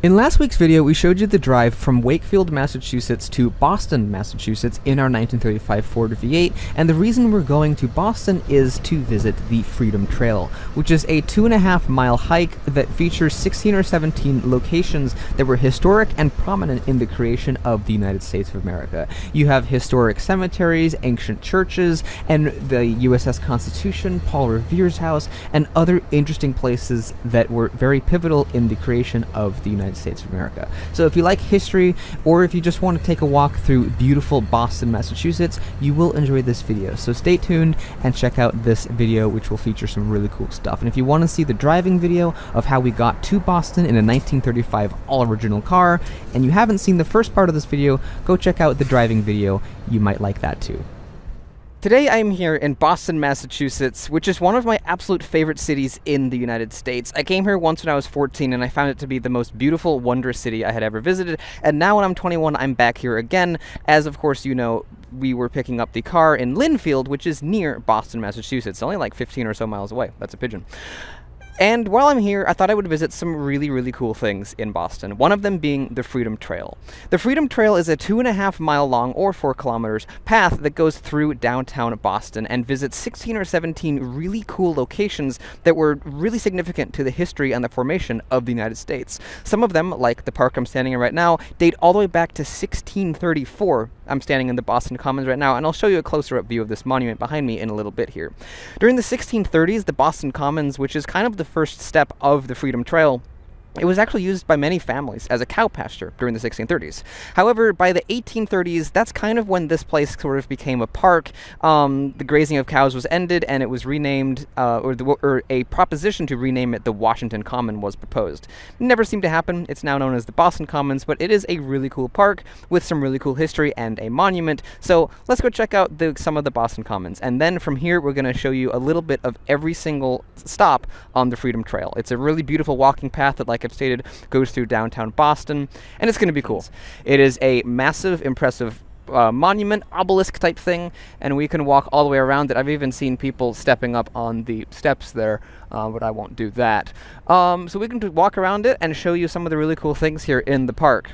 In last week's video, we showed you the drive from Wakefield, Massachusetts to Boston, Massachusetts in our 1935 Ford V8, and the reason we're going to Boston is to visit the Freedom Trail, which is a 2.5-mile hike that features 16 or 17 locations that were historic and prominent in the creation of the United States of America. You have historic cemeteries, ancient churches, and the USS Constitution, Paul Revere's house, and other interesting places that were very pivotal in the creation of the United States of America. So if you like history, or if you just want to take a walk through beautiful Boston, Massachusetts, you will enjoy this video. So stay tuned and check out this video, which will feature some really cool stuff. And if you want to see the driving video of how we got to Boston in a 1935 all-original car, and you haven't seen the first part of this video, go check out the driving video. You might like that too. Today I'm here in Boston, Massachusetts, which is one of my absolute favorite cities in the United States. I came here once when I was 14 and I found it to be the most beautiful, wondrous city I had ever visited, and now when I'm 21 I'm back here again, as of course you know we were picking up the car in Lynnfield, which is near Boston, Massachusetts, only like 15 or so miles away. That's a pigeon. And while I'm here, I thought I would visit some really cool things in Boston, one of them being the Freedom Trail. The Freedom Trail is a 2.5-mile long, or 4 kilometers, path that goes through downtown Boston and visits 16 or 17 really cool locations that were really significant to the history and the formation of the United States. Some of them, like the park I'm standing in right now, date all the way back to 1634. I'm standing in the Boston Commons right now, and I'll show you a closer-up view of this monument behind me in a little bit here. During the 1630s, the Boston Commons, which is kind of the first step of the Freedom Trail, it was actually used by many families as a cow pasture during the 1630s. However, by the 1830s, that's kind of when this place sort of became a park. The grazing of cows was ended, and it was renamed, or a proposition to rename it the Washington Common was proposed. Never seemed to happen. It's now known as the Boston Commons, but it is a really cool park with some really cool history and a monument. So let's go check out some of the Boston Commons, and then from here we're going to show you a little bit of every single stop on the Freedom Trail. It's a really beautiful walking path that, like I've stated, goes through downtown Boston, and it's going to be cool. It is a massive, impressive monument, obelisk type thing, and we can walk all the way around it. I've even seen people stepping up on the steps there, but I won't do that. So we can walk around it and show you some of the really cool things here in the park.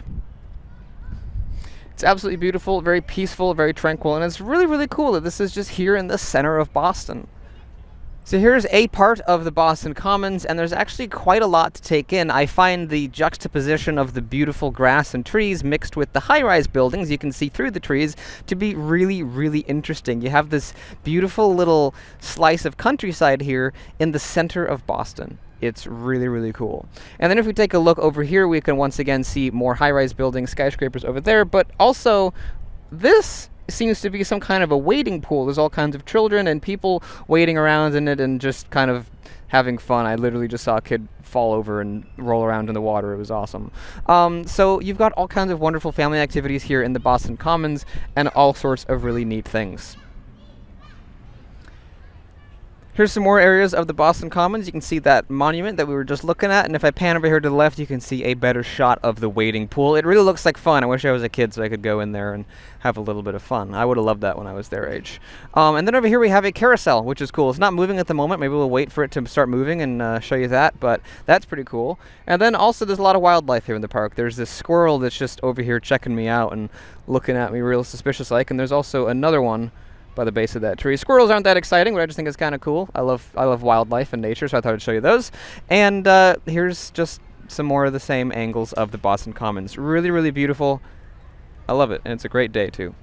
It's absolutely beautiful, very peaceful, very tranquil, and it's really cool that this is just here in the center of Boston. So here's a part of the Boston Commons, and there's actually quite a lot to take in. I find the juxtaposition of the beautiful grass and trees mixed with the high-rise buildings, you can see through the trees, to be really interesting. You have this beautiful little slice of countryside here in the center of Boston. It's really cool. And then if we take a look over here, we can once again see more high-rise buildings, skyscrapers over there, but also this seems to be some kind of a wading pool. There's all kinds of children and people wading around in it and just kind of having fun. I literally just saw a kid fall over and roll around in the water. It was awesome. So you've got all kinds of wonderful family activities here in the Boston Commons and all sorts of really neat things. Here's some more areas of the Boston Commons. You can see that monument that we were just looking at, and if I pan over here to the left, you can see a better shot of the wading pool. It really looks like fun. I wish I was a kid so I could go in there and have a little bit of fun. I would have loved that when I was their age. And then over here we have a carousel, which is cool. It's not moving at the moment. Maybe we'll wait for it to start moving and show you that, but that's pretty cool. And then also there's a lot of wildlife here in the park. There's this squirrel that's just over here checking me out and looking at me real suspicious-like, and there's also another one by the base of that tree. Squirrels aren't that exciting, but I just think it's kind of cool. I love wildlife and nature, so I thought I'd show you those. And here's just some more of the same angles of the Boston Commons. Really beautiful. I love it, and it's a great day too.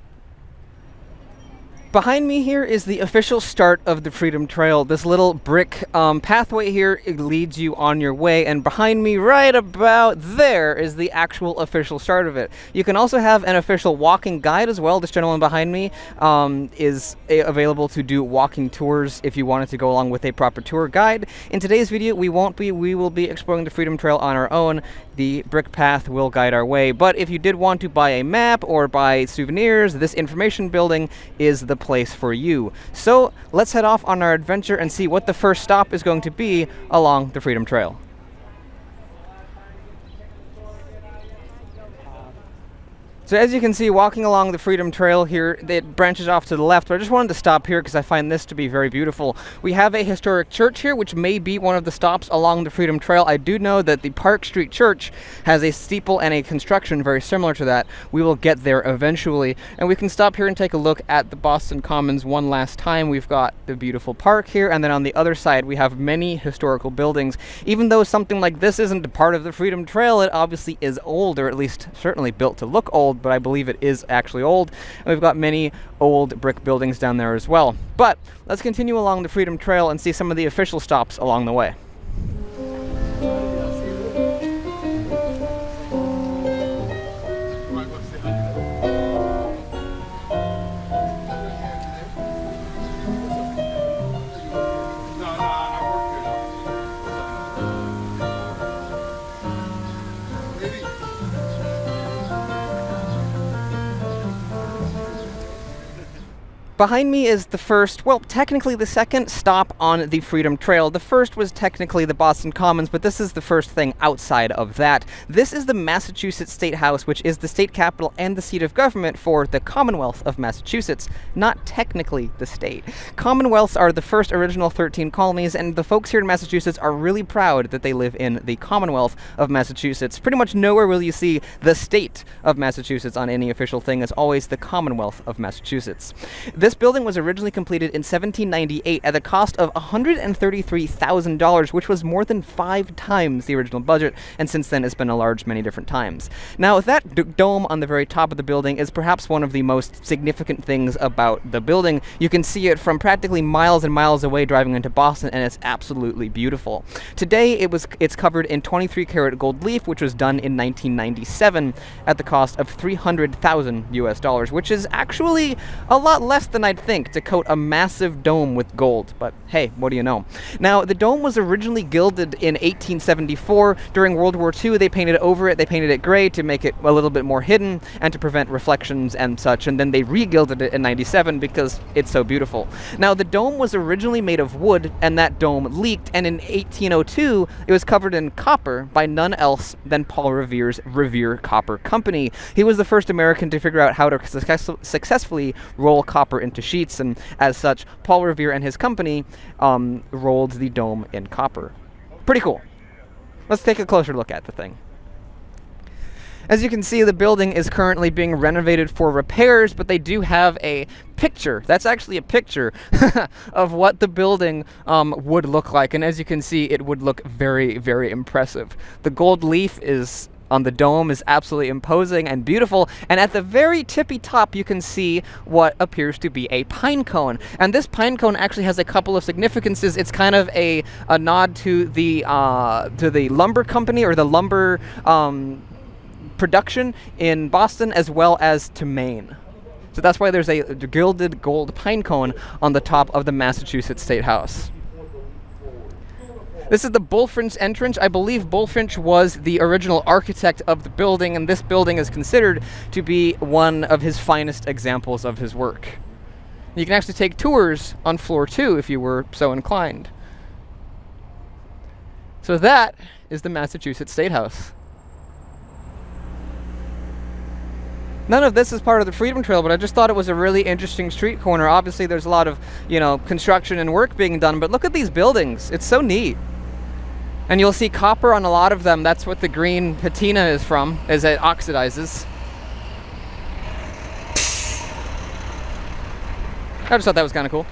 Behind me here is the official start of the Freedom Trail. This little brick pathway here, it leads you on your way, and behind me right about there is the actual official start of it. You can also have an official walking guide as well. This gentleman behind me is available to do walking tours if you wanted to go along with a proper tour guide. In today's video, we will be exploring the Freedom Trail on our own. The brick path will guide our way, but if you did want to buy a map or buy souvenirs, this information building is the place for you. So let's head off on our adventure and see what the first stop is going to be along the Freedom Trail. So as you can see, walking along the Freedom Trail here, it branches off to the left, but I just wanted to stop here because I find this to be very beautiful. We have a historic church here, which may be one of the stops along the Freedom Trail. I do know that the Park Street Church has a steeple and a construction very similar to that. We will get there eventually. And we can stop here and take a look at the Boston Commons one last time. We've got the beautiful park here, and then on the other side we have many historical buildings. Even though something like this isn't a part of the Freedom Trail, it obviously is old, or at least certainly built to look old, but I believe it is actually old. And we've got many old brick buildings down there as well. But let's continue along the Freedom Trail and see some of the official stops along the way. Behind me is the first, well, technically the second stop on the Freedom Trail. The first was technically the Boston Commons, but this is the first thing outside of that. This is the Massachusetts State House, which is the state capital and the seat of government for the Commonwealth of Massachusetts, not technically the state. Commonwealths are the first original 13 colonies, and the folks here in Massachusetts are really proud that they live in the Commonwealth of Massachusetts. Pretty much nowhere will you see the state of Massachusetts on any official thing. It's always the Commonwealth of Massachusetts. This building was originally completed in 1798 at the cost of $133,000, which was more than 5 times the original budget, and since then it's been enlarged many different times. Now, that dome on the very top of the building is perhaps one of the most significant things about the building. You can see it from practically miles and miles away driving into Boston, and it's absolutely beautiful. Today, it's covered in 23-karat gold leaf, which was done in 1997 at the cost of $300,000 US, which is actually a lot less than I'd think to coat a massive dome with gold, but hey, what do you know? Now, the dome was originally gilded in 1874. During World War II, they painted over it. They painted it gray to make it a little bit more hidden and to prevent reflections and such, and then they re-gilded it in 97 because it's so beautiful. Now, the dome was originally made of wood, and that dome leaked, and in 1802, it was covered in copper by none else than Paul Revere's Revere Copper Company. He was the first American to figure out how to successfully roll copper into sheets, and as such, Paul Revere and his company rolled the dome in copper. Pretty cool. Let's take a closer look at the thing. As you can see, the building is currently being renovated for repairs, but they do have a picture. That's actually a picture of what the building would look like, and as you can see, it would look very, very impressive. The gold leaf is on the dome is absolutely imposing and beautiful, and at the very tippy top you can see what appears to be a pine cone, and this pine cone actually has a couple of significances. It's kind of a nod to the lumber company, or the lumber production in Boston, as well as to Maine. So that's why there's a gilded gold pine cone on the top of the Massachusetts State House. This is the Bullfrin's entrance. I believe Bullfrin was the original architect of the building, and this building is considered to be one of his finest examples of his work. You can actually take tours on floor 2 if you were so inclined. So that is the Massachusetts State House. None of this is part of the Freedom Trail, but I just thought it was a really interesting street corner. Obviously, there's a lot of, construction and work being done, but look at these buildings. It's so neat. And you'll see copper on a lot of them. That's what the green patina is from, as it oxidizes. I just thought that was kind of cool.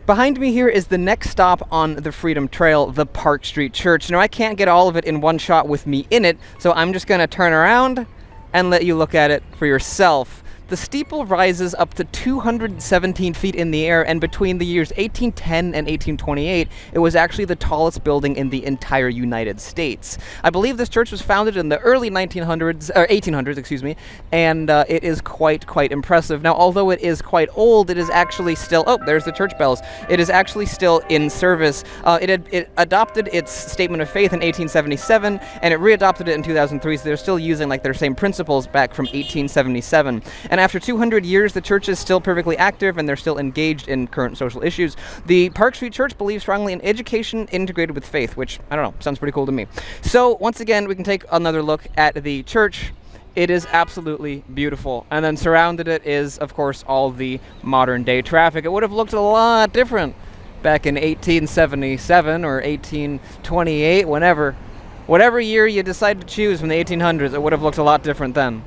Behind me here is the next stop on the Freedom Trail, the Park Street Church. Now, I can't get all of it in one shot with me in it, so I'm just going to turn around and let you look at it for yourself. The steeple rises up to 217 feet in the air, and between the years 1810 and 1828, it was actually the tallest building in the entire United States. I believe this church was founded in the early 1800s, excuse me, and it is quite impressive. Now, although it is quite old, it is actually still, oh, there's the church bells. It is actually still in service. It adopted its statement of faith in 1877, and it readopted it in 2003, so they're still using their same principles back from 1877. And after 200 years, the church is still perfectly active, and they're still engaged in current social issues. The Park Street Church believes strongly in education integrated with faith, which, I don't know, sounds pretty cool to me. So, once again, we can take another look at the church, It is absolutely beautiful. And then surrounded it is, of course, all the modern day traffic. It would have looked a lot different back in 1877 or 1828, whatever year you decide to choose from the 1800s, it would have looked a lot different then.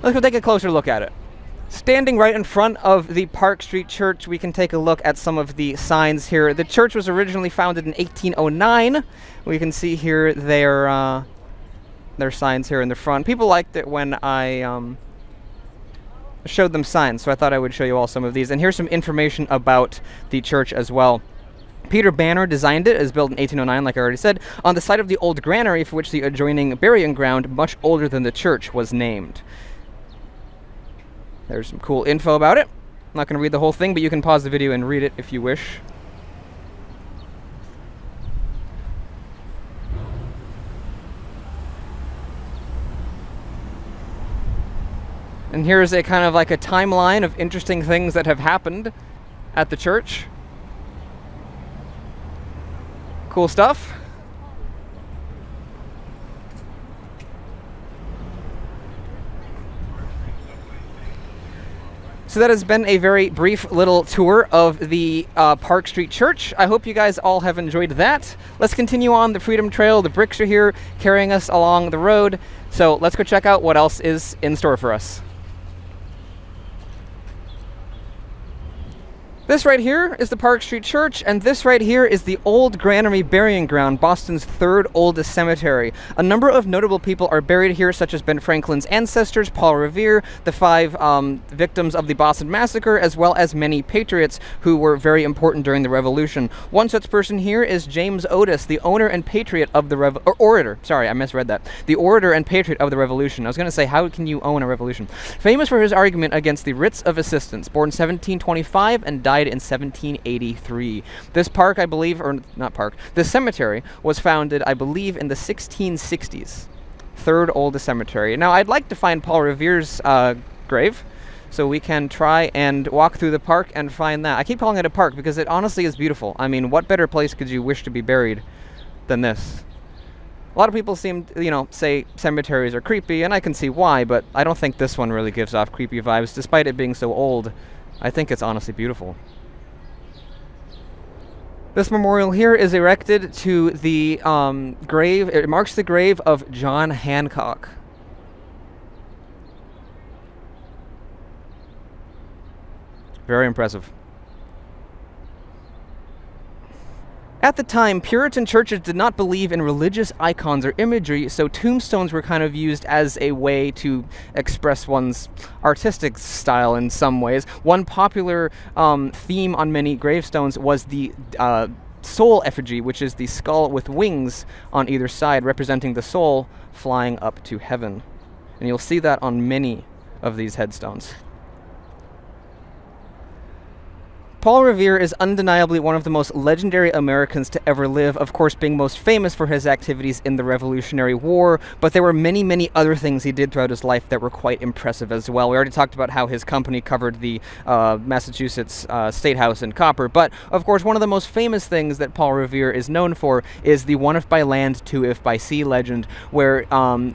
Let's go take a closer look at it. Standing right in front of the Park Street Church, we can take a look at some of the signs here. The church was originally founded in 1809. We can see here their signs here in the front. People liked it when I showed them signs, so I thought I would show you all some of these. And here's some information about the church as well. Peter Banner designed it. It was built in 1809, like I already said, on the site of the old granary for which the adjoining burying ground, much older than the church, was named. There's some cool info about it. I'm not going to read the whole thing, but you can pause the video and read it if you wish. And here's a kind of like a timeline of interesting things that have happened at the church. Cool stuff. So that has been a very brief little tour of the Park Street Church. I hope you guys all have enjoyed that. Let's continue on the Freedom Trail. The bricks are here carrying us along the road. So let's go check out what else is in store for us. This right here is the Park Street Church, and this right here is the Old Granary Burying Ground, Boston's third oldest cemetery. A number of notable people are buried here, such as Ben Franklin's ancestors, Paul Revere, the 5 victims of the Boston Massacre, as well as many patriots who were very important during the Revolution. One such person here is James Otis, the owner and patriot of the orator. Sorry, I misread that. The orator and patriot of the Revolution. I was going to say, how can you own a revolution? Famous for his argument against the writs of assistance, born 1725 and died in 1783. This park, I believe, or not park, this cemetery was founded, I believe, in the 1660s. Third oldest cemetery. Now, I'd like to find Paul Revere's grave, so we can try and walk through the park and find that. I keep calling it a park because it honestly is beautiful. I mean, what better place could you wish to be buried than this? A lot of people seem, say cemeteries are creepy, and I can see why, but I don't think this one really gives off creepy vibes, despite it being so old. I think it's honestly beautiful. This memorial here is erected to the grave. It marks the grave of John Hancock. Very impressive. At the time, Puritan churches did not believe in religious icons or imagery, so tombstones were kind of used as a way to express one's artistic style in some ways. One popular theme on many gravestones was the soul effigy, which is the skull with wings on either side, representing the soul flying up to heaven. And you'll see that on many of these headstones. Paul Revere is undeniably one of the most legendary Americans to ever live, of course being most famous for his activities in the Revolutionary War, but there were many, many other things he did throughout his life that were quite impressive as well. We already talked about how his company covered the Massachusetts State House in copper, but of course one of the most famous things that Paul Revere is known for is the one if by land, two if by sea legend, where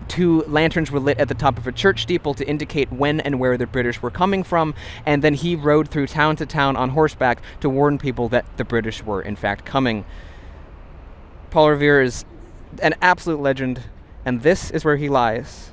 2 lanterns were lit at the top of a church steeple to indicate when and where the British were coming from, and then he rode through town to town on horseback to warn people that the British were in fact coming. Paul Revere is an absolute legend, and this is where he lies.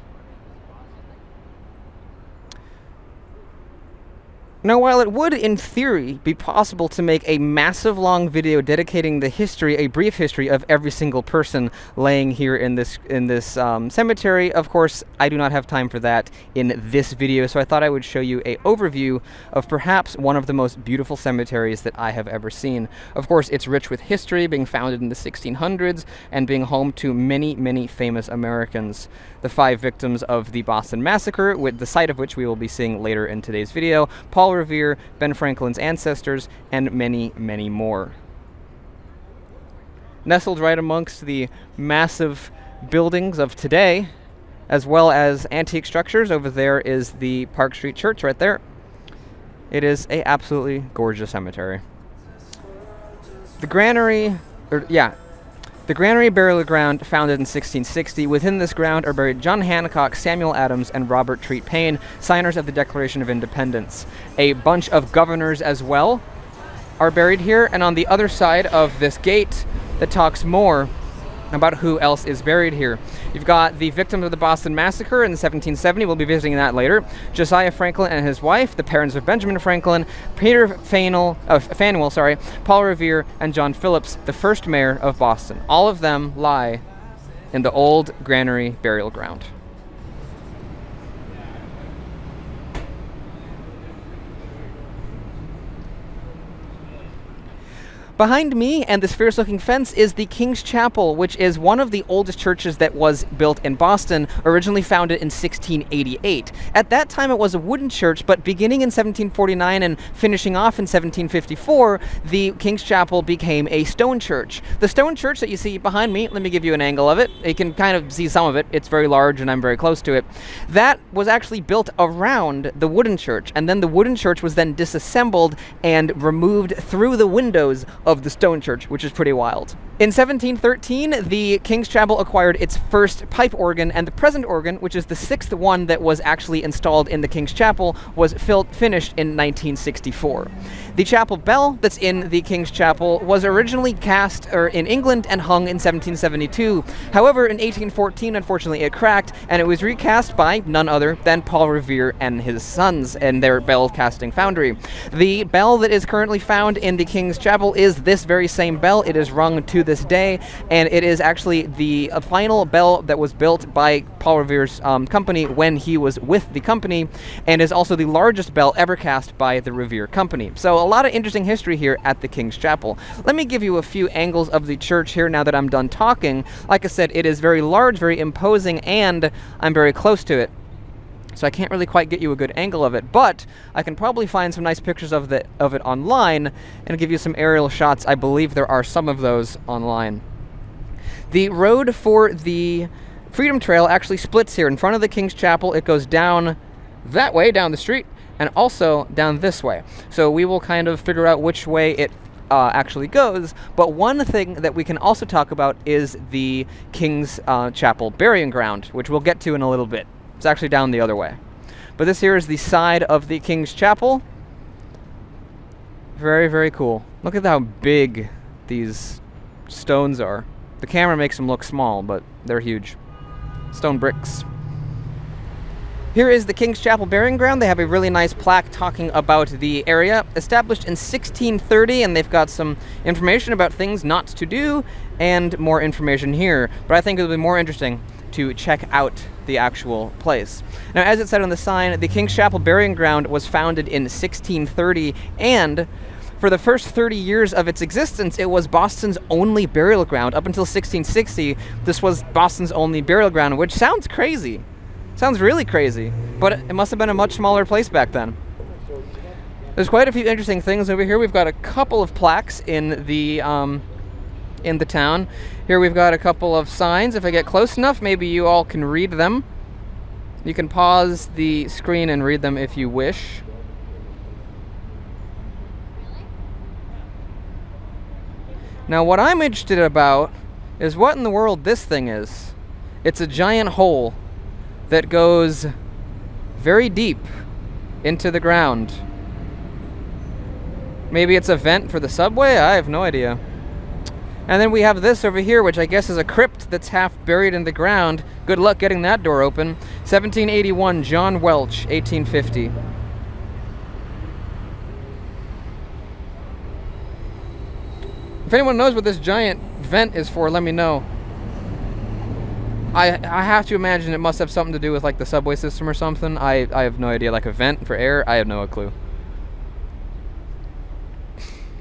Now, while it would, in theory, be possible to make a massive long video dedicating the history, a brief history of every single person laying here in this cemetery, of course, I do not have time for that in this video, so I thought I would show you an overview of perhaps one of the most beautiful cemeteries that I have ever seen. Of course, it's rich with history, being founded in the 1600s and being home to many, many famous Americans. The 5 victims of the Boston Massacre, with the site of which we will be seeing later in today's video, Paul Revere, Ben Franklin's ancestors, and many, many more. Nestled right amongst the massive buildings of today, as well as antique structures, over there is the Park Street Church right there. It is an absolutely gorgeous cemetery. The Granary, The Granary burial ground, founded in 1660. Within this ground are buried John Hancock, Samuel Adams, and Robert Treat Paine, signers of the Declaration of Independence. A bunch of governors as well are buried here, and on the other side of this gate that talks more about who else is buried here. You've got the victims of the Boston Massacre in 1770. We'll be visiting that later. Josiah Franklin and his wife, the parents of Benjamin Franklin, Peter Faneuil, Paul Revere, and John Phillips, the first mayor of Boston. All of them lie in the old Granary burial ground. Behind me and this fierce-looking fence is the King's Chapel, which is one of the oldest churches that was built in Boston, originally founded in 1688. At that time, it was a wooden church, but beginning in 1749 and finishing off in 1754, the King's Chapel became a stone church. The stone church that you see behind me, let me give you an angle of it. You can kind of see some of it. It's very large, and I'm very close to it. That was actually built around the wooden church, and then the wooden church was then disassembled and removed through the windows of the stone church, which is pretty wild. In 1713, the King's Chapel acquired its first pipe organ, and the present organ, which is the sixth one that was actually installed in the King's Chapel, was finished in 1964. The chapel bell that's in the King's Chapel was originally cast in England and hung in 1772. However, in 1814, unfortunately, it cracked, and it was recast by none other than Paul Revere and his sons in their bell casting foundry. The bell that is currently found in the King's Chapel is this very same bell. It is rung to this day, and it is actually the final bell that was built by Paul Revere's company when he was with the company, and is also the largest bell ever cast by the Revere company. So a lot of interesting history here at the King's Chapel. Let me give you a few angles of the church here now that I'm done talking. Like I said, it is very large, very imposing, and I'm very close to it. So I can't really quite get you a good angle of it, but I can probably find some nice pictures of it online and give you some aerial shots. I believe there are some of those online. The road for the Freedom Trail actually splits here. In front of the King's Chapel, it goes down that way, down the street, and also down this way. So we will kind of figure out which way it actually goes, but one thing that we can also talk about is the King's Chapel burying ground, which we'll get to in a little bit. It's actually down the other way. But this here is the side of the King's Chapel. Very, very cool. Look at how big these stones are. The camera makes them look small, but they're huge. Stone bricks. Here is the King's Chapel burying ground. They have a really nice plaque talking about the area. Established in 1630, and they've got some information about things not to do, and more information here. But I think it'll be more interesting to check out the actual place. Now, as it said on the sign, the King's Chapel burying ground was founded in 1630, and for the first 30 years of its existence, it was Boston's only burial ground. Up until 1660, this was Boston's only burial ground, which sounds crazy. Sounds really crazy, but it must have been a much smaller place back then. There's quite a few interesting things over here. We've got a couple of plaques in the town. Here we've got a couple of signs. If I get close enough, maybe you all can read them. You can pause the screen and read them if you wish. Now, what I'm interested about is what in the world this thing is. It's a giant hole that goes very deep into the ground. Maybe it's a vent for the subway? I have no idea. And then we have this over here, which I guess is a crypt that's half buried in the ground. Good luck getting that door open. 1781, John Welch, 1850. If anyone knows what this giant vent is for, let me know. I have to imagine it must have something to do with like the subway system or something. I have no idea. Like a vent for air? I have no clue.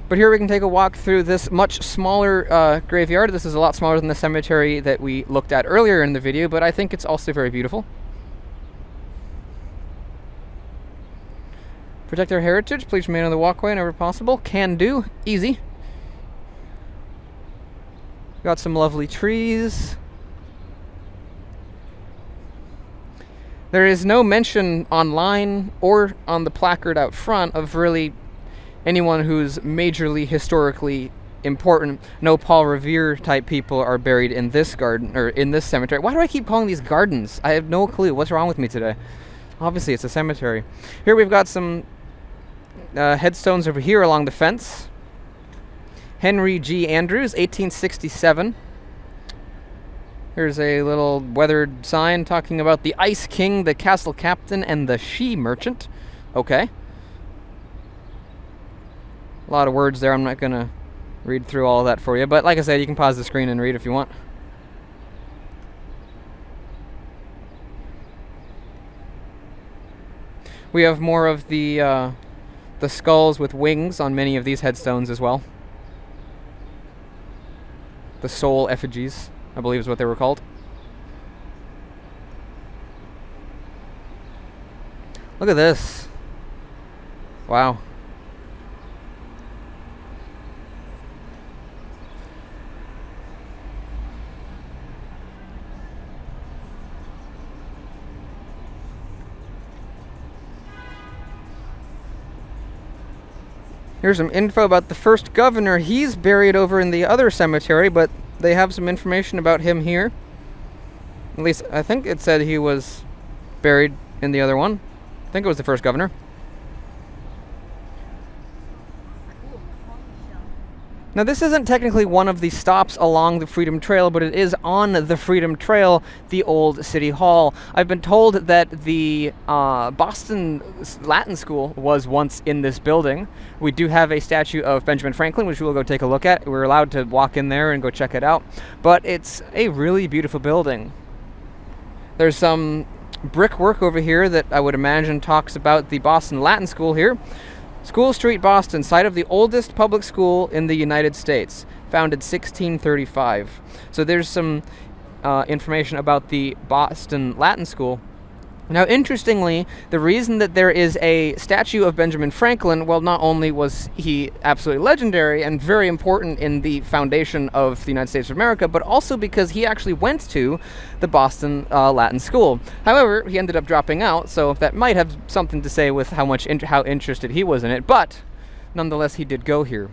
But here we can take a walk through this much smaller graveyard. This is a lot smaller than the cemetery that we looked at earlier in the video, but I think it's also very beautiful. Protect our heritage. Please remain on the walkway whenever possible. Can do. Easy. Got some lovely trees. There is no mention online or on the placard out front of really anyone who's majorly historically important. No Paul Revere type people are buried in this garden, or in this cemetery. Why do I keep calling these gardens? I have no clue. What's wrong with me today? Obviously, it's a cemetery. Here we've got some headstones over here along the fence. Henry G. Andrews, 1867. Here's a little weathered sign talking about the Ice King, the Castle Captain, and the She Merchant. Okay. A lot of words there. I'm not going to read through all of that for you. But like I said, you can pause the screen and read if you want. We have more of the skulls with wings on many of these headstones as well. The soul effigies, I believe is what they were called. Look at this. Wow. Here's some info about the first governor. He's buried over in the other cemetery, but they have some information about him here. At least, I think it said he was buried in the other one. I think it was the first governor. Now, this isn't technically one of the stops along the Freedom Trail, but it is on the Freedom Trail, the old City Hall. I've been told that the Boston Latin School was once in this building. We do have a statue of Benjamin Franklin, which we'll go take a look at. We're allowed to walk in there and go check it out. But it's a really beautiful building. There's some brickwork over here that I would imagine talks about the Boston Latin School here. School Street, Boston, site of the oldest public school in the United States, founded 1635. So there's some information about the Boston Latin School. Now, interestingly, the reason that there is a statue of Benjamin Franklin, well, not only was he absolutely legendary and very important in the foundation of the United States of America, but also because he actually went to the Boston Latin School. However, he ended up dropping out, so that might have something to say with how interested he was in it, but nonetheless, he did go here.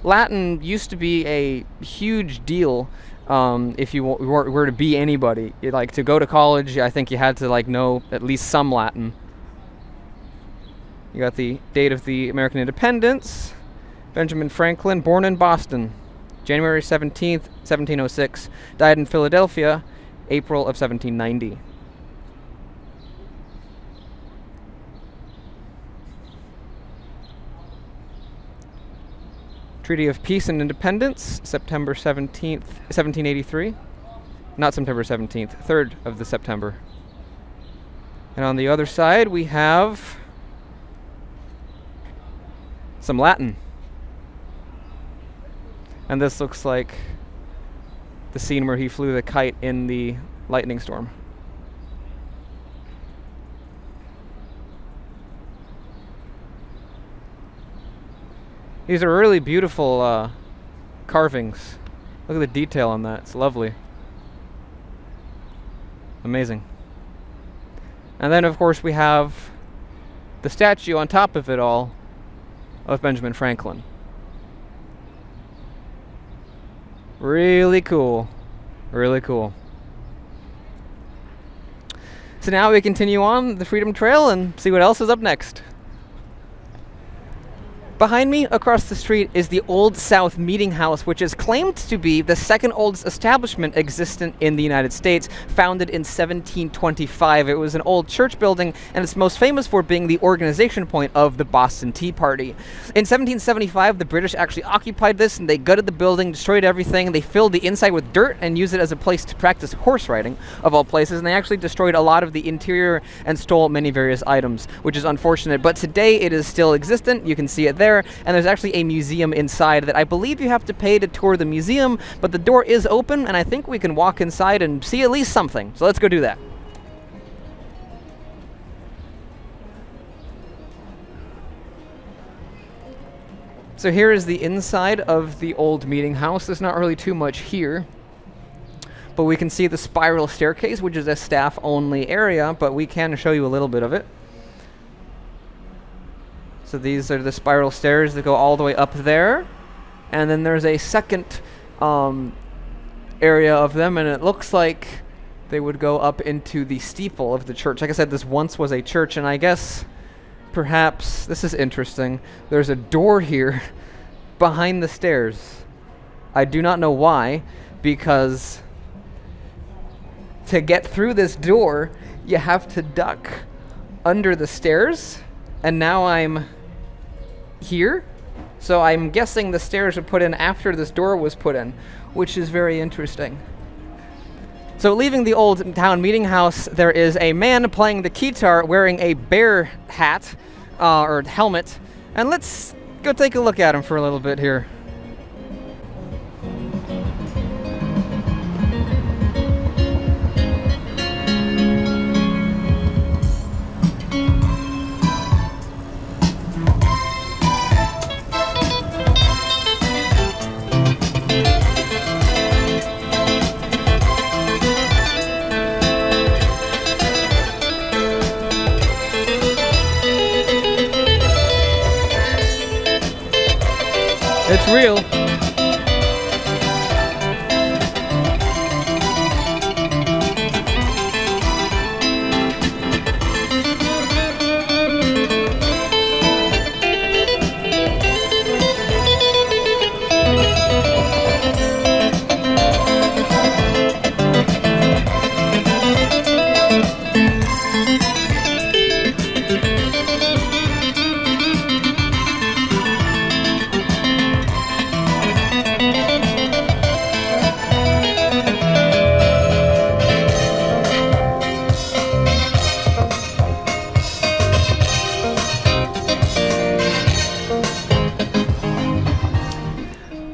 Latin used to be a huge deal. If you were to be anybody, like to go to college, I think you had to like know at least some Latin. You got the date of the American independence. Benjamin Franklin, born in Boston, January 17th, 1706. Died in Philadelphia, April of 1790. Treaty of Peace and Independence, September 17th, 1783. Not September 17th, 3rd of the September. And on the other side, we have some Latin. And this looks like the scene where he flew the kite in the lightning storm. These are really beautiful carvings. Look at the detail on that. It's lovely. Amazing. And then, of course, we have the statue on top of it all of Benjamin Franklin. Really cool. Really cool. So now we continue on the Freedom Trail and see what else is up next. Behind me, across the street, is the Old South Meeting House, which is claimed to be the second oldest establishment existent in the United States, founded in 1725. It was an old church building, and it's most famous for being the organization point of the Boston Tea Party. In 1775, the British actually occupied this, and they gutted the building, destroyed everything. They filled the inside with dirt and used it as a place to practice horse riding, of all places, and they actually destroyed a lot of the interior and stole many various items, which is unfortunate. But today, it is still existent. You can see it there. And there's actually a museum inside that I believe you have to pay to tour the museum, but the door is open, and I think we can walk inside and see at least something. So let's go do that. So here is the inside of the old meeting house. There's not really too much here, but we can see the spiral staircase, which is a staff-only area, but we can show you a little bit of it. So these are the spiral stairs that go all the way up there. And then there's a second area of them, and it looks like they would go up into the steeple of the church. Like I said, this once was a church, and I guess perhaps, this is interesting, there's a door here behind the stairs. I do not know why, because to get through this door, you have to duck under the stairs, and now I'm here. So I'm guessing the stairs were put in after this door was put in, which is very interesting. So leaving the old town meeting house, there is a man playing the guitar wearing a bear hat, or helmet, and let's go take a look at him for a little bit here. It's real.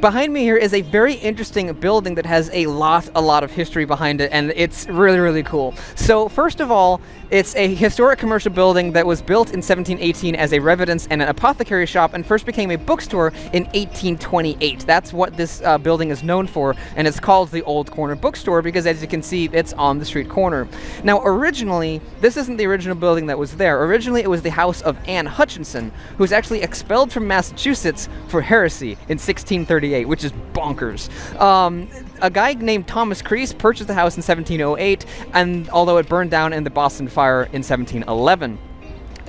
Behind me here is a very interesting building that has a lot of history behind it, and it's really, really cool. So first of all, it's a historic commercial building that was built in 1718 as a residence and an apothecary shop, and first became a bookstore in 1828. That's what this building is known for, and it's called the Old Corner Bookstore because, as you can see, it's on the street corner. Now, originally, this isn't the original building that was there. Originally, it was the house of Anne Hutchinson, who was actually expelled from Massachusetts for heresy in 1638, which is bonkers. A guy named Thomas Creese purchased the house in 1708, and although it burned down in the Boston Fire in 1711.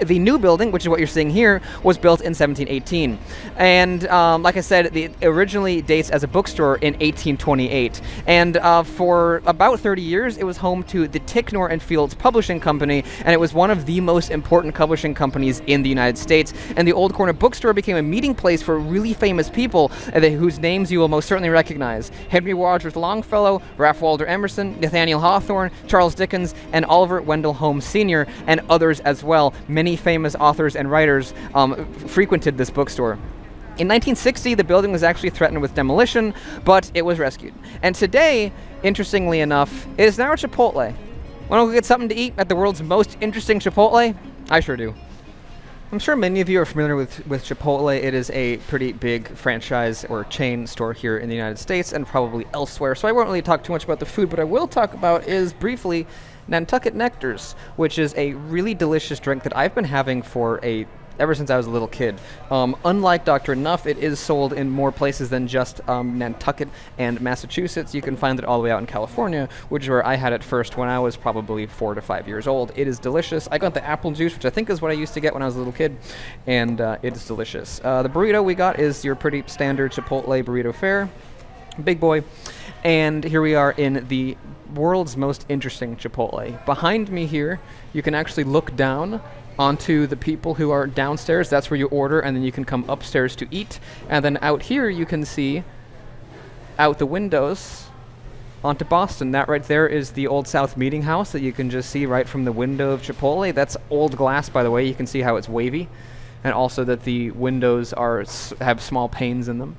The new building, which is what you're seeing here, was built in 1718. And like I said, it originally dates as a bookstore in 1828. And for about 30 years, it was home to the Ticknor and Fields Publishing Company, and it was one of the most important publishing companies in the United States. And the Old Corner Bookstore became a meeting place for really famous people whose names you will most certainly recognize. Henry Wadsworth Longfellow, Ralph Waldo Emerson, Nathaniel Hawthorne, Charles Dickens, and Oliver Wendell Holmes Sr., and others as well. Many famous authors and writers frequented this bookstore. In 1960, the building was actually threatened with demolition, but it was rescued. And today, interestingly enough, it is now a Chipotle. Want to go get something to eat at the world's most interesting Chipotle? I sure do. I'm sure many of you are familiar with Chipotle. It is a pretty big franchise or chain store here in the United States and probably elsewhere, so I won't really talk too much about the food. What I will talk about is briefly Nantucket Nectars, which is a really delicious drink that I've been having for ever since I was a little kid. Unlike Dr. Nuff, it is sold in more places than just Nantucket and Massachusetts. You can find it all the way out in California, which is where I had it first when I was probably 4 to 5 years old. It is delicious. I got the apple juice, which I think is what I used to get when I was a little kid, and it is delicious. The burrito we got is your pretty standard Chipotle burrito fare. Big boy. And here we are in the world's most interesting Chipotle. Behind me here, you can actually look down onto the people who are downstairs. That's where you order, and then you can come upstairs to eat. And then out here, you can see out the windows onto Boston. That right there is the Old South Meeting House that you can just see right from the window of Chipotle. That's old glass, by the way. You can see how it's wavy, and also that the windows have small panes in them.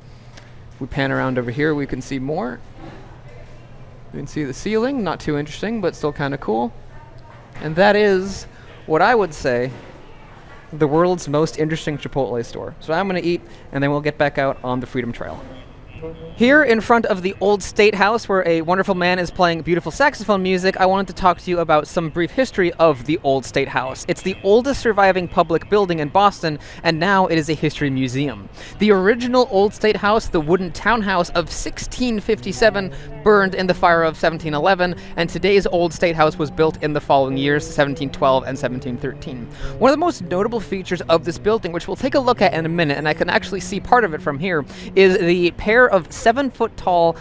If we pan around over here, we can see more. You can see the ceiling, not too interesting, but still kind of cool. And that is what I would say the world's most interesting Chipotle store. So I'm going to eat, and then we'll get back out on the Freedom Trail. Here in front of the Old State House, where a wonderful man is playing beautiful saxophone music, I wanted to talk to you about some brief history of the Old State House. It's the oldest surviving public building in Boston, and now it is a history museum. The original Old State House, the wooden townhouse of 1657, burned in the fire of 1711, and today's Old State House was built in the following years, 1712 and 1713. One of the most notable features of this building, which we'll take a look at in a minute, and I can actually see part of it from here, is the pair of 7-foot-tall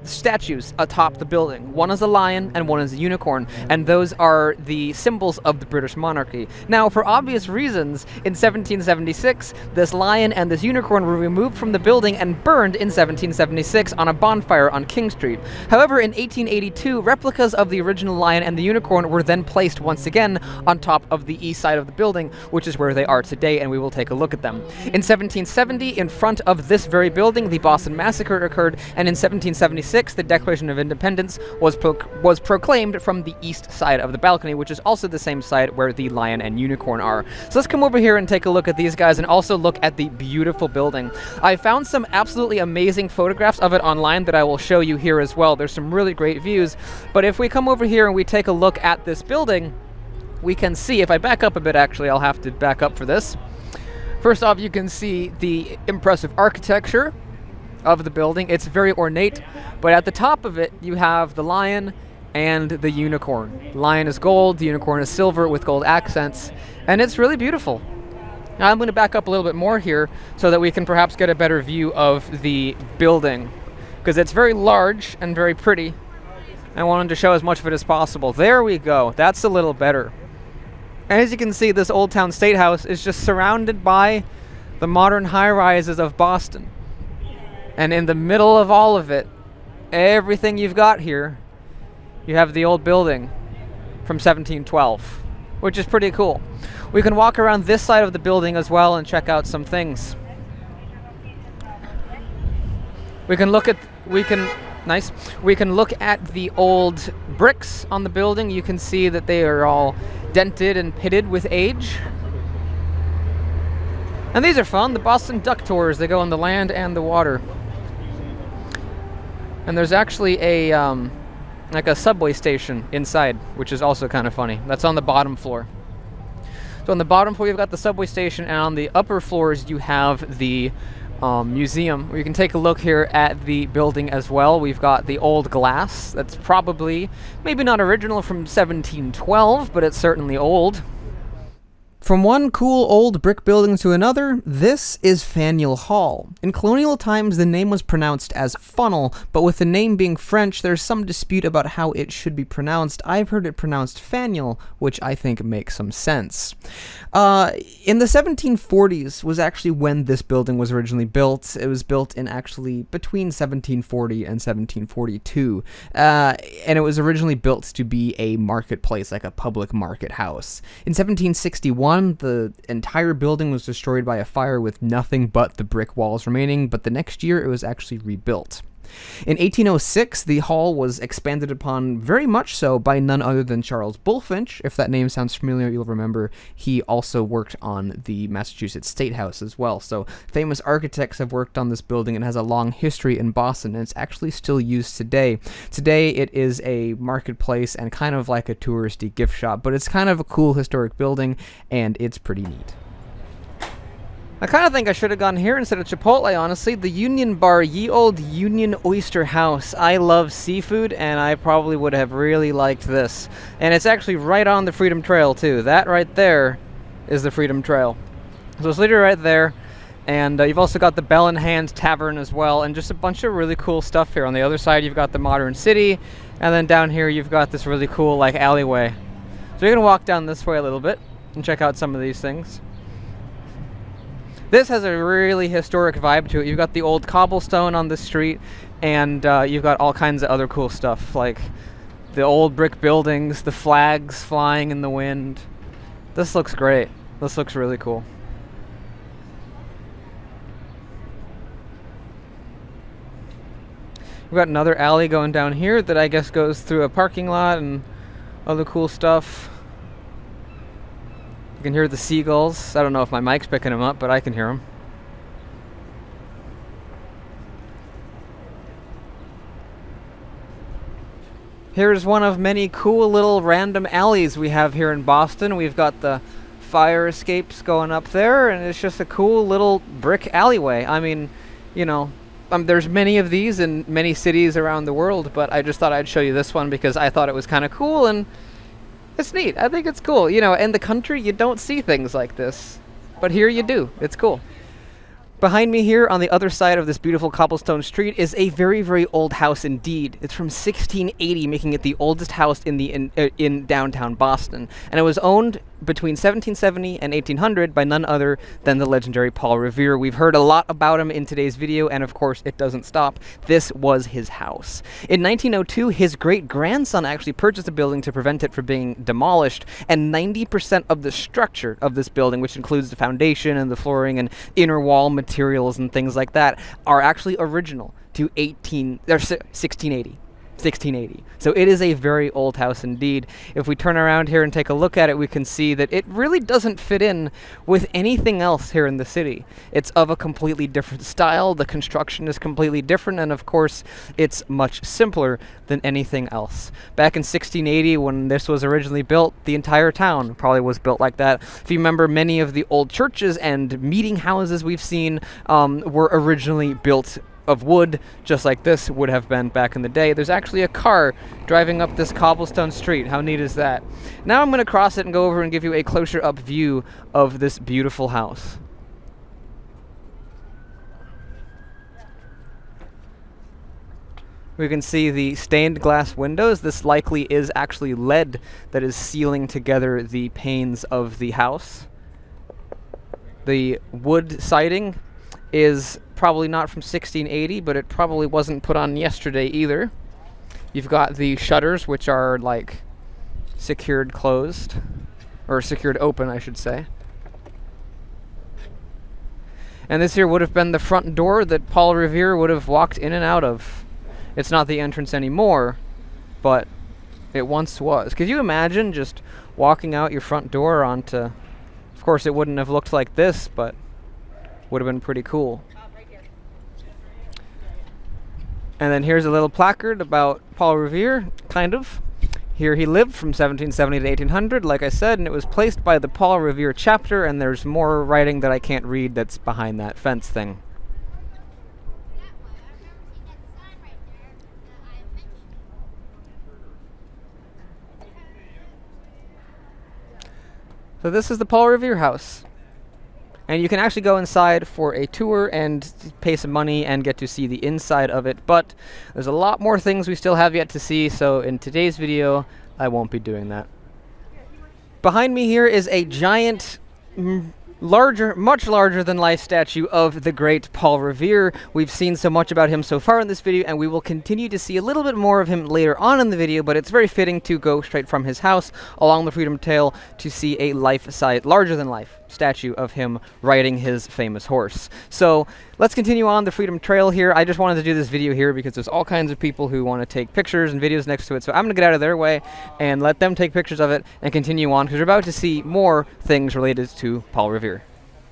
statues atop the building. One is a lion and one is a unicorn, and those are the symbols of the British monarchy. Now, for obvious reasons, in 1776, this lion and this unicorn were removed from the building and burned in 1776 on a bonfire on King Street. However, in 1882, replicas of the original lion and the unicorn were then placed once again on top of the east side of the building, which is where they are today, and we will take a look at them. In 1770, in front of this very building, the Boston Massacre occurred, and in 1776, the Declaration of Independence was proclaimed from the east side of the balcony, which is also the same side where the lion and unicorn are. So let's come over here and take a look at these guys and also look at the beautiful building. I found some absolutely amazing photographs of it online that I will show you here as well. There's some really great views, but if we come over here and we take a look at this building, we can see, if I back up a bit actually, I'll have to back up for this. First off, you can see the impressive architecture of the building. It's very ornate, but at the top of it you have the lion and the unicorn. The lion is gold, the unicorn is silver with gold accents, and it's really beautiful. Now I'm going to back up a little bit more here so that we can perhaps get a better view of the building, because it's very large and very pretty. I wanted to show as much of it as possible. There we go. That's a little better. And as you can see, this Old Town State House is just surrounded by the modern high-rises of Boston. And in the middle of all of it, everything you've got here, you have the old building from 1712, which is pretty cool. We can walk around this side of the building as well and check out some things. We can look at the old bricks on the building. You can see that they are all dented and pitted with age. And these are fun, the Boston Duck Tours. They go on the land and the water. And there's actually a like a subway station inside, which is also kind of funny. That's on the bottom floor. So on the bottom floor you've got the subway station, and on the upper floors you have the museum, where you can take a look here at the building as well. We've got the old glass that's probably, maybe not original from 1712, but it's certainly old. From one cool old brick building to another, this is Faneuil Hall. In colonial times, the name was pronounced as funnel, but with the name being French, there's some dispute about how it should be pronounced. I've heard it pronounced Faneuil, which I think makes some sense. In the 1740s was actually when this building was originally built. It was built in actually between 1740 and 1742, and it was originally built to be a marketplace, like a public market house. In 1761, the entire building was destroyed by a fire with nothing but the brick walls remaining, but the next year it was actually rebuilt. In 1806, the hall was expanded upon very much so by none other than Charles Bullfrin. If that name sounds familiar, you'll remember he also worked on the Massachusetts State House as well. So famous architects have worked on this building and has a long history in Boston, and it's actually still used today. Today it is a marketplace and kind of like a touristy gift shop, but it's kind of a cool historic building, and it's pretty neat. I kind of think I should have gone here instead of Chipotle, honestly. The Union Bar, Ye Old Union Oyster House. I love seafood, and I probably would have really liked this. And it's actually right on the Freedom Trail, too. That right there is the Freedom Trail. So it's literally right there. And you've also got the Bell in Hand Tavern as well, and just a bunch of really cool stuff here. On the other side, you've got the Modern City, and then down here, you've got this really cool, like, alleyway. So you're going to walk down this way a little bit and check out some of these things. This has a really historic vibe to it. You've got the old cobblestone on the street, and you've got all kinds of other cool stuff, like the old brick buildings, the flags flying in the wind. This looks great. This looks really cool. We've got another alley going down here that I guess goes through a parking lot and other cool stuff. You can hear the seagulls. I don't know if my mic's picking them up, but I can hear them. Here's one of many cool little random alleys we have here in Boston. We've got the fire escapes going up there, and it's just a cool little brick alleyway. I mean, you know, there's many of these in many cities around the world, but I just thought I'd show you this one because I thought it was kind of cool, and it's neat. I think it's cool. You know, in the country, you don't see things like this, but here you do. It's cool. Behind me here, on the other side of this beautiful cobblestone street, is a very, very old house indeed. It's from 1680, making it the oldest house in downtown Boston. And it was owned between 1770 and 1800 by none other than the legendary Paul Revere. We've heard a lot about him in today's video, and of course, it doesn't stop. This was his house. In 1902, his great-grandson actually purchased the building to prevent it from being demolished, and 90% of the structure of this building, which includes the foundation and the flooring and inner wall materials and things like that, are actually original to 1680. 1680. So it is a very old house indeed. If we turn around here and take a look at it, we can see that it really doesn't fit in with anything else here in the city. It's of a completely different style, the construction is completely different, and of course it's much simpler than anything else. Back in 1680, when this was originally built, the entire town probably was built like that. If you remember, many of the old churches and meeting houses we've seen were originally built of wood, just like this would have been back in the day. There's actually a car driving up this cobblestone street. How neat is that? Now I'm going to cross it and go over and give you a closer up view of this beautiful house. We can see the stained glass windows. This likely is actually lead that is sealing together the panes of the house. The wood siding is probably not from 1680, but it probably wasn't put on yesterday either. You've got the shutters, which are like secured closed, or secured open, I should say. And this here would have been the front door that Paul Revere would have walked in and out of. It's not the entrance anymore, but it once was. Could you imagine just walking out your front door onto... Of course, it wouldn't have looked like this, but would have been pretty cool. And then here's a little placard about Paul Revere, kind of. Here he lived from 1770 to 1800, like I said, and it was placed by the Paul Revere chapter, and there's more writing that I can't read that's behind that fence thing. So this is the Paul Revere house. And you can actually go inside for a tour and pay some money and get to see the inside of it. But there's a lot more things we still have yet to see, so in today's video, I won't be doing that. Behind me here is a giant, much larger than life statue of the great Paul Revere. We've seen so much about him so far in this video, and we will continue to see a little bit more of him later on in the video, but it's very fitting to go straight from his house along the Freedom Trail to see a life-size, larger-than-life statue of him riding his famous horse. So let's continue on the Freedom Trail here. I just wanted to do this video here because there's all kinds of people who want to take pictures and videos next to it, so I'm going to get out of their way and let them take pictures of it and continue on, because we're about to see more things related to Paul Revere.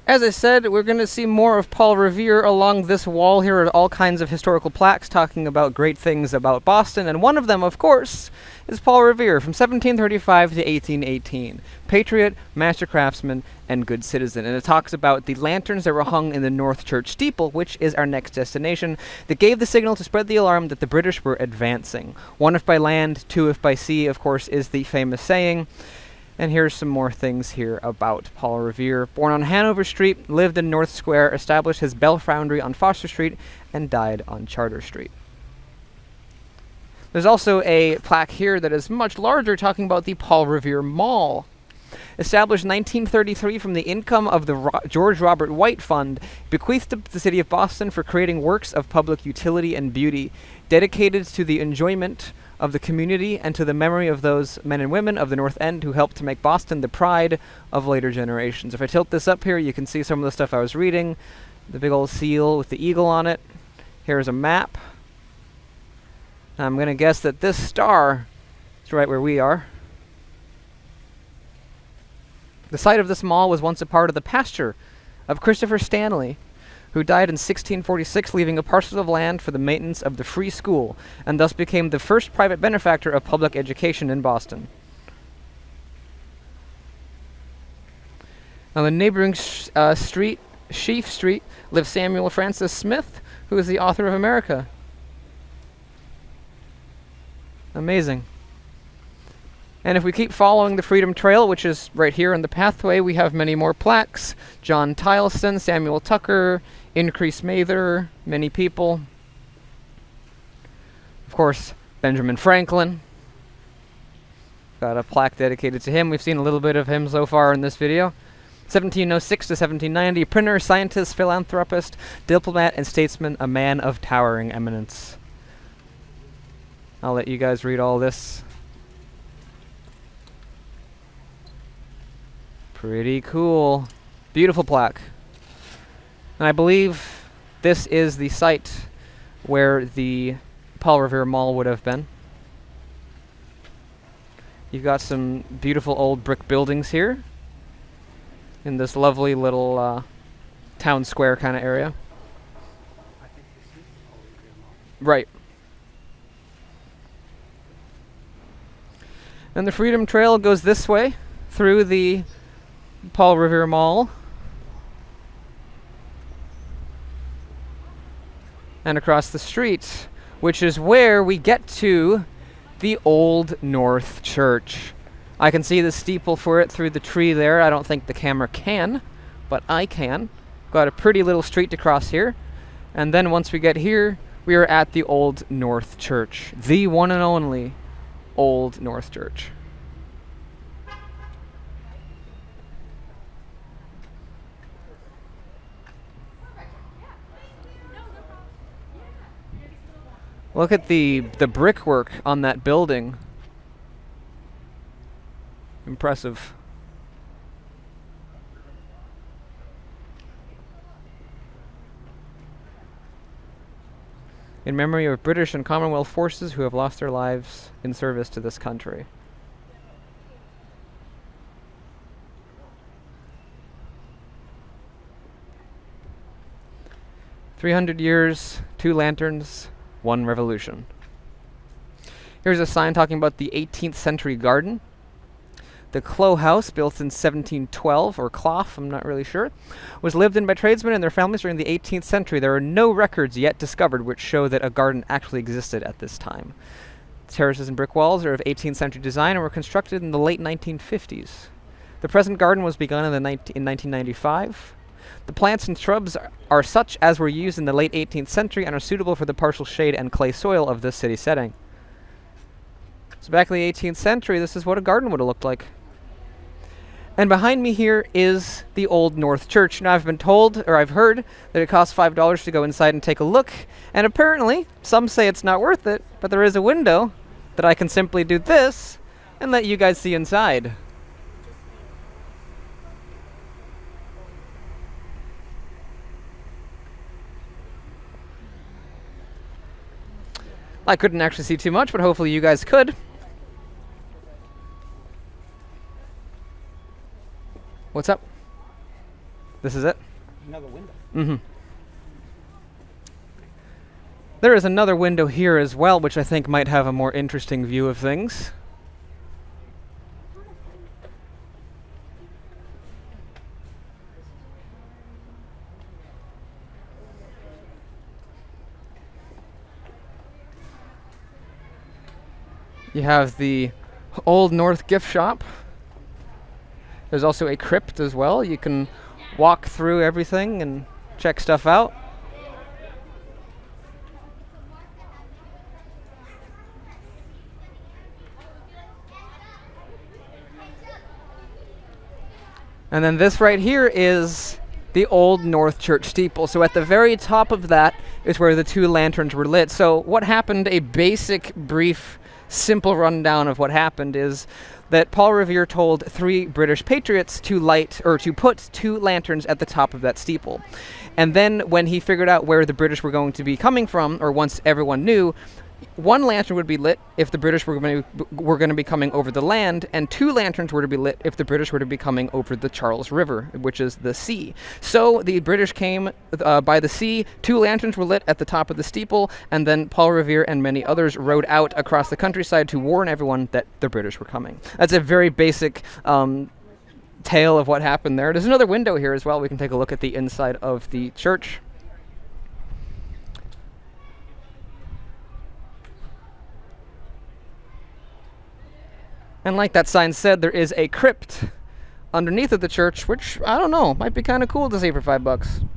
As I said, we're going to see more of Paul Revere. Along this wall here are all kinds of historical plaques talking about great things about Boston, and one of them, of course, is Paul Revere from 1735 to 1818. Patriot, master craftsman, and good citizen. And it talks about the lanterns that were hung in the North Church steeple, which is our next destination, that gave the signal to spread the alarm that the British were advancing. One if by land, two if by sea, of course, is the famous saying. And here's some more things here about Paul Revere. Born on Hanover Street, lived in North Square, established his bell foundry on Foster Street, and died on Charter Street. There's also a plaque here that is much larger, talking about the Paul Revere Mall. Established 1933 from the income of the George Robert White Fund, bequeathed to the city of Boston for creating works of public utility and beauty, dedicated to the enjoyment of the community and to the memory of those men and women of the North End who helped to make Boston the pride of later generations. If I tilt this up here, you can see some of the stuff I was reading. The big old seal with the eagle on it. Here's a map. I'm going to guess that this star is right where we are. The site of this mall was once a part of the pasture of Christopher Stanley, who died in 1646, leaving a parcel of land for the maintenance of the free school, and thus became the first private benefactor of public education in Boston. On the neighboring street, Sheaf Street, lives Samuel Francis Smith, who is the author of America. Amazing. And if we keep following the Freedom Trail, which is right here in the pathway, we have many more plaques. John Tileston, Samuel Tucker, Increase Mather, many people. Of course, Benjamin Franklin. Got a plaque dedicated to him. We've seen a little bit of him so far in this video. 1706 to 1790, printer, scientist, philanthropist, diplomat, and statesman, a man of towering eminence. I'll let you guys read all this. Pretty cool. Beautiful plaque. And I believe this is the site where the Paul Revere Mall would have been. You've got some beautiful old brick buildings here in this lovely little town square kind of area. Right. And the Freedom Trail goes this way through the Paul Revere Mall and across the street, which is where we get to the Old North Church. I can see the steeple for it through the tree there. I don't think the camera can, but I can. Got a pretty little street to cross here. And then once we get here, we are at the Old North Church. The one and only Old North Church. Look at the brickwork on that building. Impressive. In memory of British and Commonwealth forces who have lost their lives in service to this country. "300 years, 2 lanterns, 1 revolution." Here's a sign talking about the 18th century garden. The Khloe house, built in 1712, or Clough, I'm not really sure, was lived in by tradesmen and their families during the 18th century. There are no records yet discovered which show that a garden actually existed at this time. Terraces and brick walls are of 18th century design and were constructed in the late 1950s. The present garden was begun in 1995. The plants and shrubs are such as were used in the late 18th century and are suitable for the partial shade and clay soil of this city setting. So back in the 18th century, this is what a garden would have looked like. And behind me here is the Old North Church. Now I've been told, or I've heard, that it costs $5 to go inside and take a look. And apparently, some say it's not worth it, but there is a window that I can simply do this and let you guys see inside. I couldn't actually see too much, but hopefully you guys could. What's up? This is it? Another window. Mm-hmm. There is another window here as well, which I think might have a more interesting view of things. You have the Old North gift shop. There's also a crypt as well. You can walk through everything and check stuff out. And then this right here is the Old North Church steeple. So at the very top of that is where the 2 lanterns were lit. So what happened, a basic, brief, simple rundown of what happened is that Paul Revere told 3 British patriots to light, or to put 2 lanterns at the top of that steeple. And then when he figured out where the British were going to be coming from, or once everyone knew, one lantern would be lit if the British were going to be coming over the land, and 2 lanterns were to be lit if the British were to be coming over the Charles River, which is the sea. So the British came by the sea, 2 lanterns were lit at the top of the steeple, and then Paul Revere and many others rode out across the countryside to warn everyone that the British were coming. That's a very basic tale of what happened there. There's another window here as well. We can take a look at the inside of the church. And like that sign said, there is a crypt underneath of the church, which, I don't know, might be kind of cool to see for $5.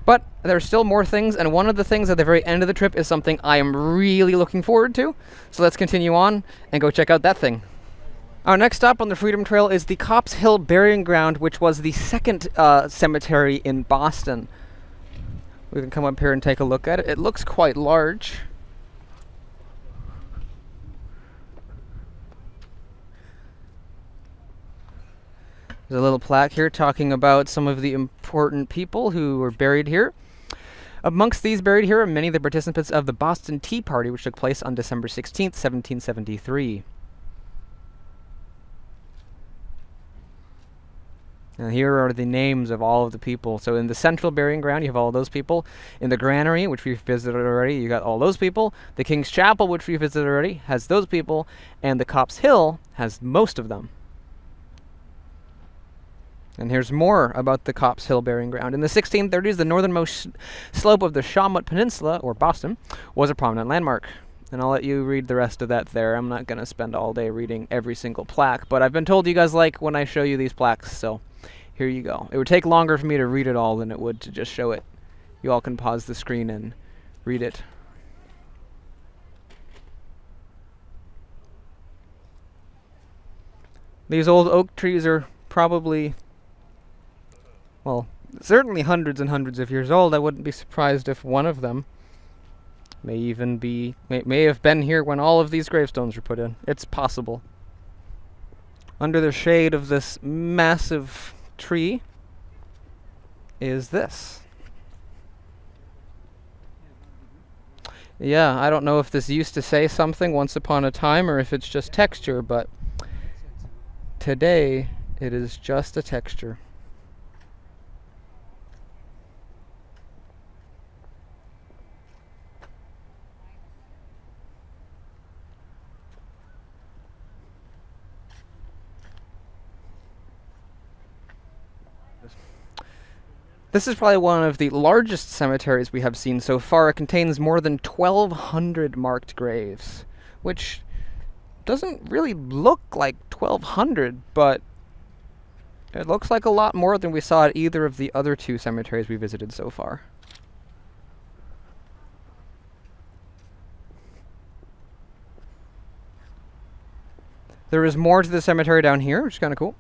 But there's still more things, and one of the things at the very end of the trip is something I am really looking forward to. So let's continue on and go check out that thing. Our next stop on the Freedom Trail is the Copp's Hill Burying Ground, which was the second cemetery in Boston. We can come up here and take a look at it. It looks quite large. There's a little plaque here talking about some of the important people who were buried here. Amongst these buried here are many of the participants of the Boston Tea Party, which took place on December 16th, 1773. And here are the names of all of the people. So in the Central Burying Ground, you have all those people. In the Granary, which we've visited already, you got all those people. The King's Chapel, which we've visited already, has those people. And the Copp's Hill has most of them. And here's more about the Copp's Hill Burying Ground. In the 1630s, the northernmost slope of the Shawmut Peninsula, or Boston, was a prominent landmark. And I'll let you read the rest of that there. I'm not going to spend all day reading every single plaque, but I've been told you guys like when I show you these plaques, so here you go. It would take longer for me to read it all than it would to just show it. You all can pause the screen and read it. These old oak trees are probably, well, certainly hundreds and hundreds of years old. I wouldn't be surprised if one of them may even be, may have been here when all of these gravestones were put in. It's possible. Under the shade of this massive tree is this. Yeah, I don't know if this used to say something once upon a time or if it's just texture, but today it is just a texture. This is probably one of the largest cemeteries we have seen so far. It contains more than 1,200 marked graves, which doesn't really look like 1,200, but it looks like a lot more than we saw at either of the other 2 cemeteries we visited so far. There is more to the cemetery down here, which is kind of cool.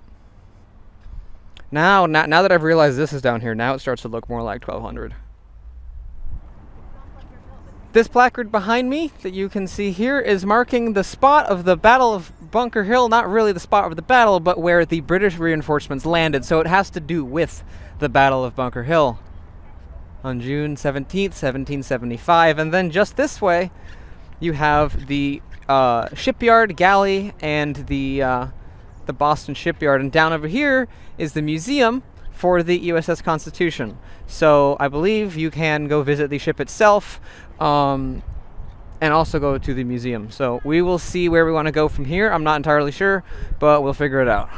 Now that I've realized this is down here, now it starts to look more like 1,200. This placard behind me that you can see here is marking the spot of the Battle of Bunker Hill. Not really the spot of the battle, but where the British reinforcements landed. So it has to do with the Battle of Bunker Hill on June 17th, 1775. And then just this way, you have the shipyard, galley, and the Boston shipyard. And down over here is the museum for the USS Constitution. So I believe you can go visit the ship itself and also go to the museum. So we will see where we want to go from here. I'm not entirely sure, but we'll figure it out.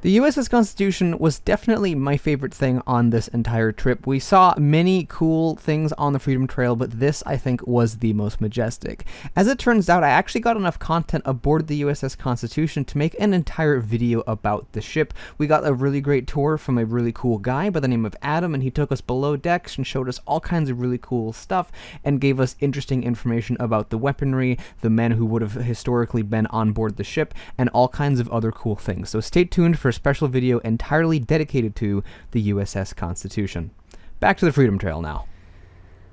The USS Constitution was definitely my favorite thing on this entire trip. We saw many cool things on the Freedom Trail, but this, I think, was the most majestic. As it turns out, I actually got enough content aboard the USS Constitution to make an entire video about the ship. We got a really great tour from a really cool guy by the name of Adam, and he took us below decks and showed us all kinds of really cool stuff and gave us interesting information about the weaponry, the men who would have historically been on board the ship, and all kinds of other cool things. So stay tuned for a special video entirely dedicated to the USS Constitution. Back to the Freedom Trail now.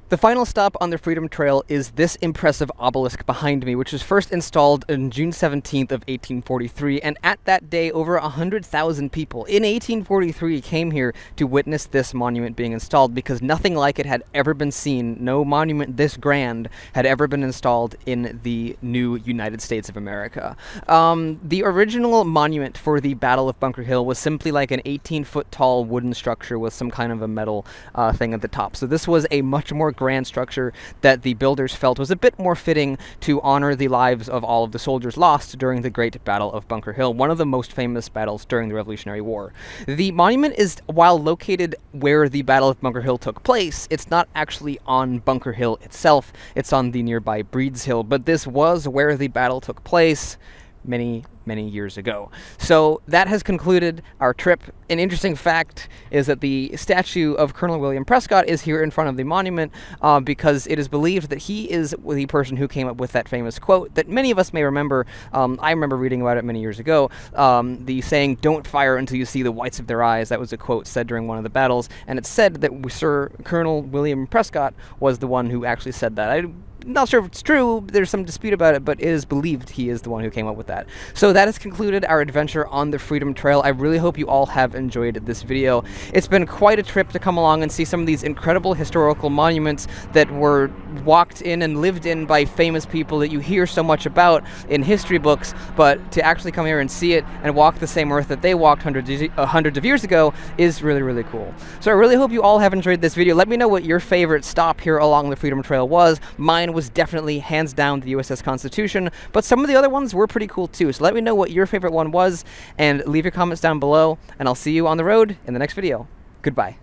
The final stop on the Freedom Trail is this impressive obelisk behind me, which was first installed on June 17th of 1843, and at that day, over 100,000 people in 1843 came here to witness this monument being installed, because nothing like it had ever been seen. No monument this grand had ever been installed in the new United States of America. The original monument for the Battle of Bunker Hill was simply like an 18-foot tall wooden structure with some kind of a metal thing at the top. So this was a much more grand structure that the builders felt was a bit more fitting to honor the lives of all of the soldiers lost during the Great Battle of Bunker Hill, one of the most famous battles during the Revolutionary War. The monument is, while located where the Battle of Bunker Hill took place, it's not actually on Bunker Hill itself, it's on the nearby Breeds Hill, but this was where the battle took place many years ago. So that has concluded our trip. An interesting fact is that the statue of Colonel William Prescott is here in front of the monument because it is believed that he is the person who came up with that famous quote that many of us may remember. I remember reading about it many years ago. The saying, "Don't fire until you see the whites of their eyes." That was a quote said during one of the battles, and it's said that Sir Colonel William Prescott was the one who actually said that. I'm not sure if it's true, there's some dispute about it, but it is believed he is the one who came up with that. So that has concluded our adventure on the Freedom Trail. I really hope you all have enjoyed this video. It's been quite a trip to come along and see some of these incredible historical monuments that were walked in and lived in by famous people that you hear so much about in history books, but to actually come here and see it and walk the same earth that they walked hundreds of years ago is really cool. So I really hope you all have enjoyed this video. Let me know what your favorite stop here along the Freedom Trail was. Mine was definitely hands down the USS Constitution, but some of the other ones were pretty cool too. So let me know what your favorite one was and leave your comments down below, and I'll see you on the road in the next video. Goodbye.